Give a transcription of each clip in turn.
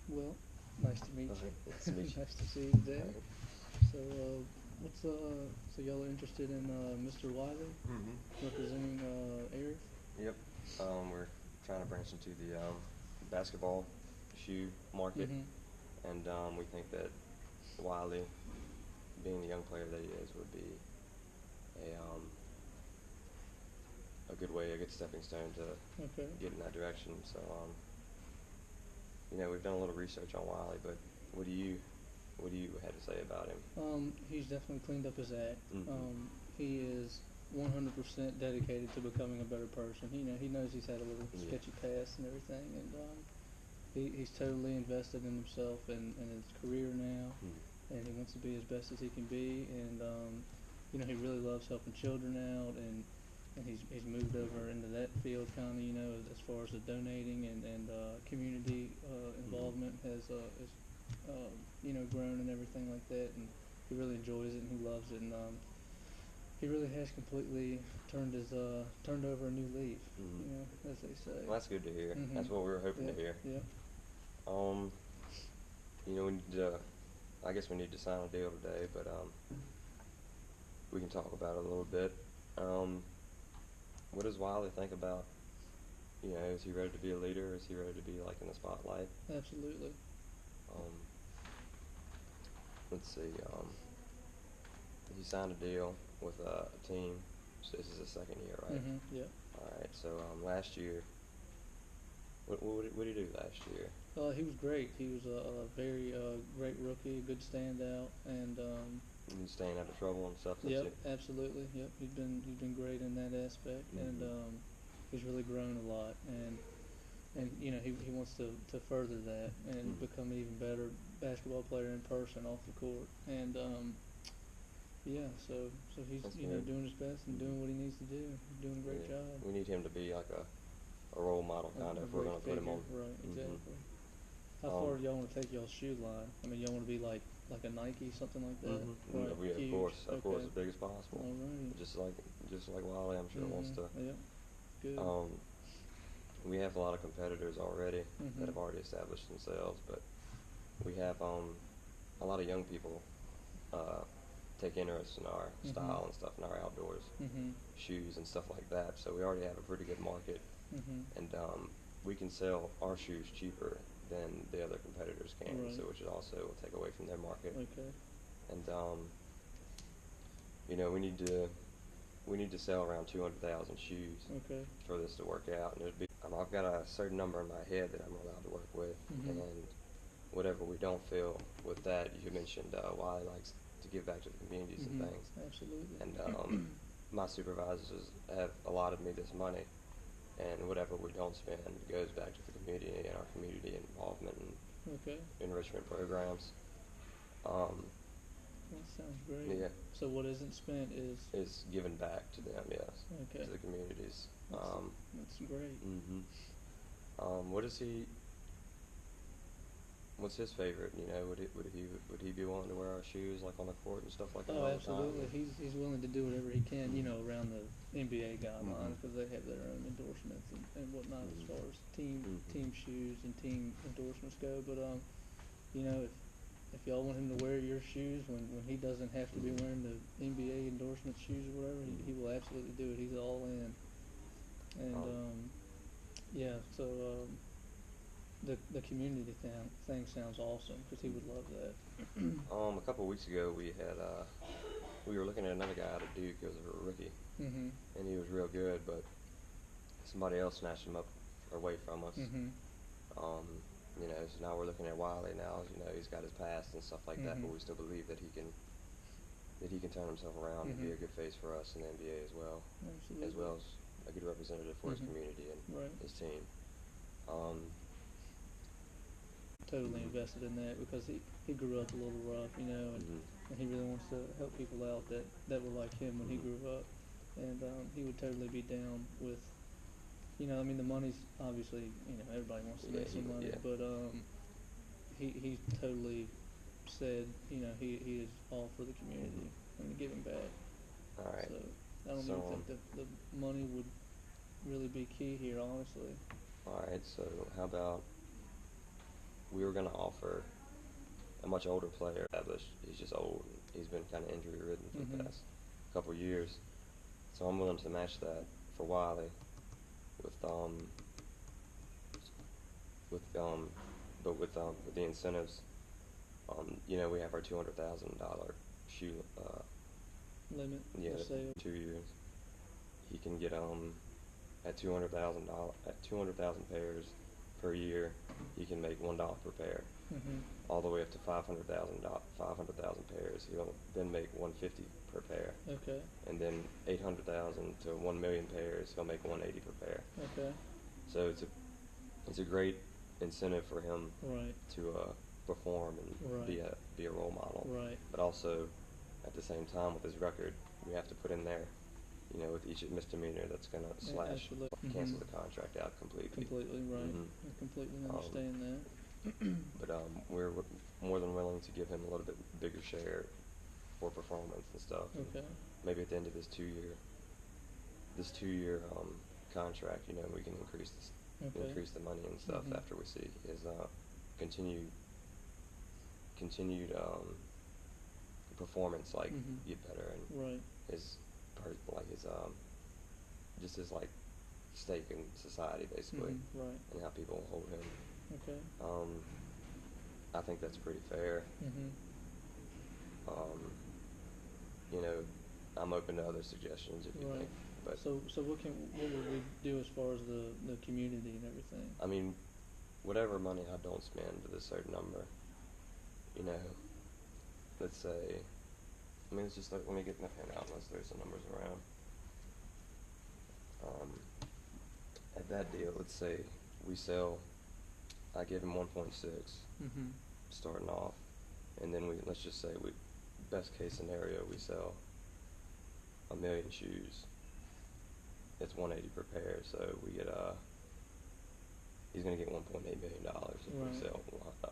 Well, nice to meet you. Nice to meet you. Nice to see you today. Alright. So, what's so y'all are interested in Mr. Wiley representing Aries? Yep. We're trying to branch into the basketball shoe market, Mm-hmm. and we think that Wiley, being the young player that he is, would be a a good way, a good stepping stone to Okay. get in that direction. So, we've done a little research on Wiley, but what do you what do you have to say about him? He's definitely cleaned up his act. Mm-hmm. He is 100% dedicated to becoming a better person. He knows he's had a little Yeah. sketchy past and everything, and he's totally invested in himself and his career now, and he wants to be as best as he can be. And he really loves helping children out, and he's moved over into that field kind of, as far as the donating and community involvement has grown and everything like that, and he really enjoys it and he loves it, and he really has completely turned over a new leaf, as they say. Well, that's good to hear. Mm-hmm. That's what we were hoping Yep. to hear. Yep. Um, we need to. I guess we need to sign a deal today, but we can talk about it a little bit. Um, what does Wiley think about? Is he ready to be a leader? Is he ready to be like in the spotlight? Absolutely. Um, let's see. He signed a deal with a team. So this is his second year, right? Mm-hmm. Yep. All right. So last year, what did he do last year? He was great. He was a very great rookie, a good standout, and He's staying out of trouble and stuff. yep, absolutely. Yep, he's been great in that aspect, and he's really grown a lot, and he wants to further that and become an even better basketball player in person off the court, and yeah, so he's That's good. doing his best and doing what he needs to do. He's doing a great Yeah. job. We need him to be like a role model kind of if we're great going to put him on. figure. Right, exactly. How Um, far do y'all want to take y'all's shoe line? I mean, y'all want to be like a Nike, something like that? Right. Yeah, Huge. of course, Okay. as big as possible. All right. Just like Wiley, I'm sure wants to. Yep. Good. We have a lot of competitors already Mhm. that have already established themselves, but we have a lot of young people uh, take interest in our style and stuff, in our outdoors Mhm. shoes and stuff like that. So we already have a pretty good market, Mhm. and we can sell our shoes cheaper than the other competitors can, Right. so which is also will take away from their market. Okay. And we need to sell around 200,000 shoes Okay. for this to work out, and it'd be. I've got a certain number in my head that I'm allowed to work with, Mhm. and whatever we don't fill with that, you mentioned Wiley likes to give back to the communities and things, Absolutely. and my supervisors have allotted me this money, and whatever we don't spend goes back to the community and our community involvement and Okay. enrichment programs. Um, That sounds great. yeah, So what isn't spent is given back to them, yes, okay. to the communities. That's great. Mhm. What is he? What's his favorite? Would he be willing to wear our shoes like on the court and stuff like that Oh, all the absolutely. time? He's willing to do whatever he can, around the NBA guidelines because they have their own endorsements and whatnot as far as team shoes and team endorsements go. But if y'all want him to wear your shoes when he doesn't have to be wearing the NBA endorsement shoes or whatever, he will absolutely do it. He's all in. And yeah, so the community thing sounds awesome because he would love that. A couple of weeks ago we were looking at another guy out of Duke. He was a rookie, Mhm. and he was real good, but somebody else snatched him up away from us. Mhm. So now we're looking at Wiley now. He's got his past and stuff like that, but we still believe that he can turn himself around and be a good face for us in the NBA as well, Absolutely. as well as a good representative for his community and Right. his team. Um, Totally invested in that because he grew up a little rough, and he really wants to help people out that were like him when he grew up, and he would totally be down with, I mean the money's obviously, everybody wants to make some money, but he totally said, he is all for the community and giving back. all right. So I don't even think that the money would really be key here, honestly. All right. So how about we were gonna offer a much older player. Established. He's just old. He's been kind of injury ridden for the past couple years. So I'm willing to match that for Wiley with with the incentives. We have our $200,000 shoe limit. yeah, for sale. 2 years. He can get at $200,000 pairs per year. He can make $1 per pair, all the way up to 500,000 pairs. He'll then make $150 per pair. Okay. And then 800,000 to 1,000,000 pairs. He'll make $180 per pair. Okay. So it's a great incentive for him Right. to perform and Right. be a role model. Right. But also, at the same time, with his record, we have to put in there, with each misdemeanor that's going to slash, Absolutely. cancel the contract out completely. Completely right. Mhm. I completely understand that. But we're more than willing to give him a little bit bigger share for performance and stuff. And Okay. maybe at the end of this two-year contract, we can increase Okay. increase the money and stuff after we see his continued performance get better, and Right. his just his stake in society basically, Right. and how people hold him. Okay. I think that's pretty fair. I'm open to other suggestions if you Right. think. But So what would we do as far as the community and everything? I mean, whatever money I don't spend with a certain number, let's say, it's just let me get my pen out unless there's some numbers around. At that deal, let's say I give him 1.6 starting off, and then let's just say best case scenario, we sell 1,000,000 shoes. It's $180 per pair, so we get he's going to get $1.8 million if we Right. sell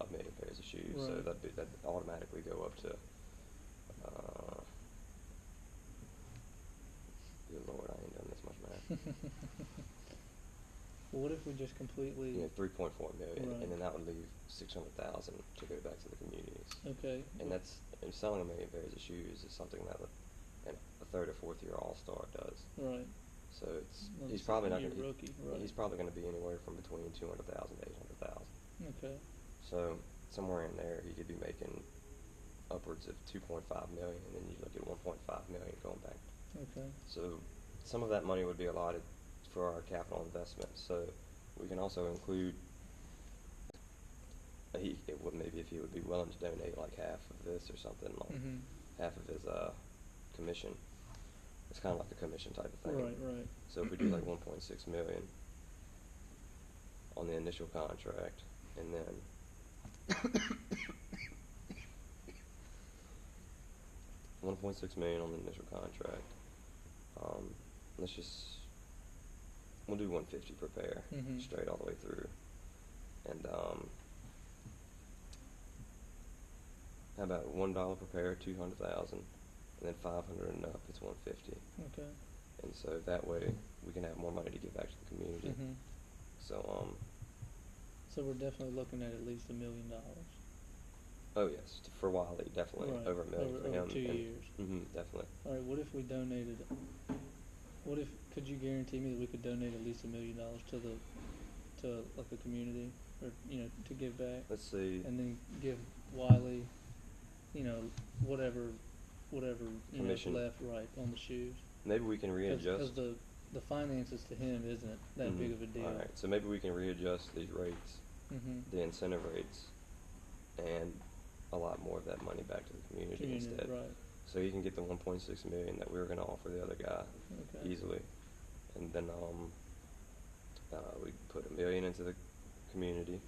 1,000,000 pairs of shoes. So Right. that automatically go up to. Good Lord, I ain't done this much math. Well, what if we just completely? 3.4 million, Right. and then that would leave 600,000 to go back to the communities. Okay. And selling 1,000,000 pairs of shoes is something that a third or fourth year All-Star does. Right. So Well, he's probably not you're going to. rookie, right. He's probably going to be anywhere from between 200,000 to 800,000. Okay. So somewhere in there, he could be making upwards of 2.5 million, and then you look at 1.5 million going back. Okay. So some of that money would be allotted for our capital investment. So we can also include maybe if he would be willing to donate half of this or something, half of his commission. It's kind of like a commission type of thing. Right. Right. So if we do 1.6 million on the initial contract, and then 1.6 million on the initial contract, we'll do 150 per pair straight all the way through, and how about $1 per pair, 200,000, and then 500 and up, it's 150. Okay. And so that way we can have more money to give back to the community. So So we're definitely looking at least $1 million. oh yes, for Wiley, definitely Right. over $1 million for over him. 2 years. Definitely. All right. What if we donated? Could you guarantee me that we could donate at least $1 million to a community, or to give back, Let's see. and then give Wiley, whatever Commission. left right on the shoes? Maybe we can Because readjust. the finances to him isn't that big of a deal. All right, so maybe we can readjust these rates, the incentive rates, and a lot more of that money back to the community instead. Right. So he can get the 1.6 million that we were going to offer the other guy Okay. easily, and then we put $1 million into the community,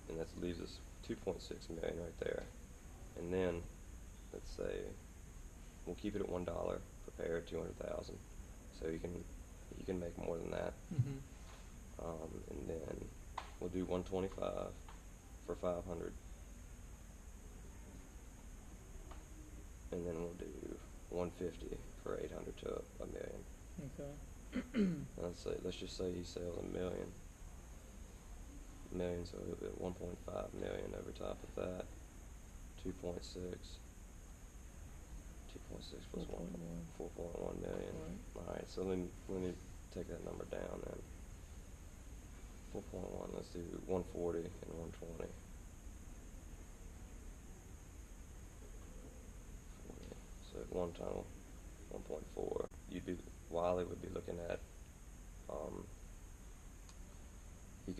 and that leaves us 2.6 million right there. And then let's say we'll keep it at $1 per pair, 200,000. So you can make more than that. And then we'll do 125 for 500, and then we'll do 150 for 800 to $1 million. Okay. Let's just say he sells 1 million. million, so he'll be at 1.5 million over top of that. 2.6. 2.6 plus 1, 4.1 million. Right. All right, so let me take that number down then. 4.1. Let's do 140 and 120. 40. So at one tunnel, 1.4. Wiley would be looking at. He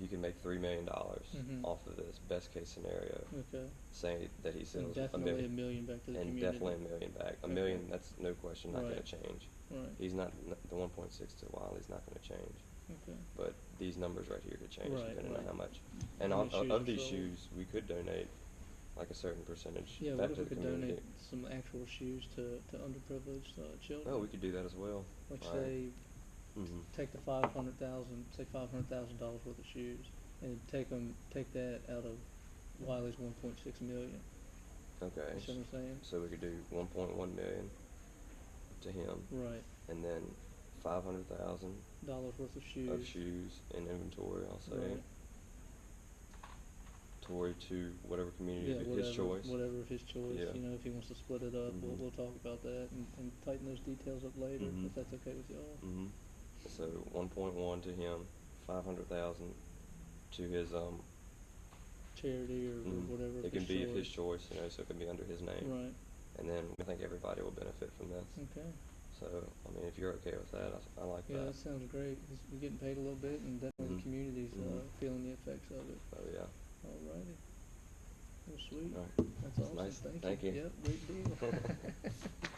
could make $3 million off of this best case scenario. Okay. Saying that he sells and definitely $1 million back to the and community. definitely $1 million back. $1 million, that's no question, not going to change. Right. He's not the 1.6 to Wiley's not going to change. Okay. But these numbers right here could change depending on how much. And How many of these shoes are sold? shoes, we could donate like a certain percentage Yeah, back what to if the we could community. donate some actual shoes to underprivileged children? Oh, we could do that as well. Like All say, right. take the $500,000 worth of shoes, and take that out of Wiley's 1.6 million. Okay. You see what I'm saying? So we could do 1.1 million to him. Right. And then $500,000 worth of shoes. In inventory, I'll say. Right. To whatever community of his choice. Whatever of his choice. Yeah. You know, if he wants to split it up, we'll talk about that and tighten those details up later, if that's okay with y'all. So 1.1 to him, 500,000 to his charity or whatever. It can be of his choice, you know, so it can be under his name. Right. And then I think everybody will benefit from this. Okay. So I mean, if you're okay with that, I like that. Yeah, that sounds great. We're getting paid a little bit, and definitely the community's feeling the effects of it. Oh yeah. Alrighty. Well, sweet. All right. That's awesome. Nice. Thank you. You. Yep, great deal.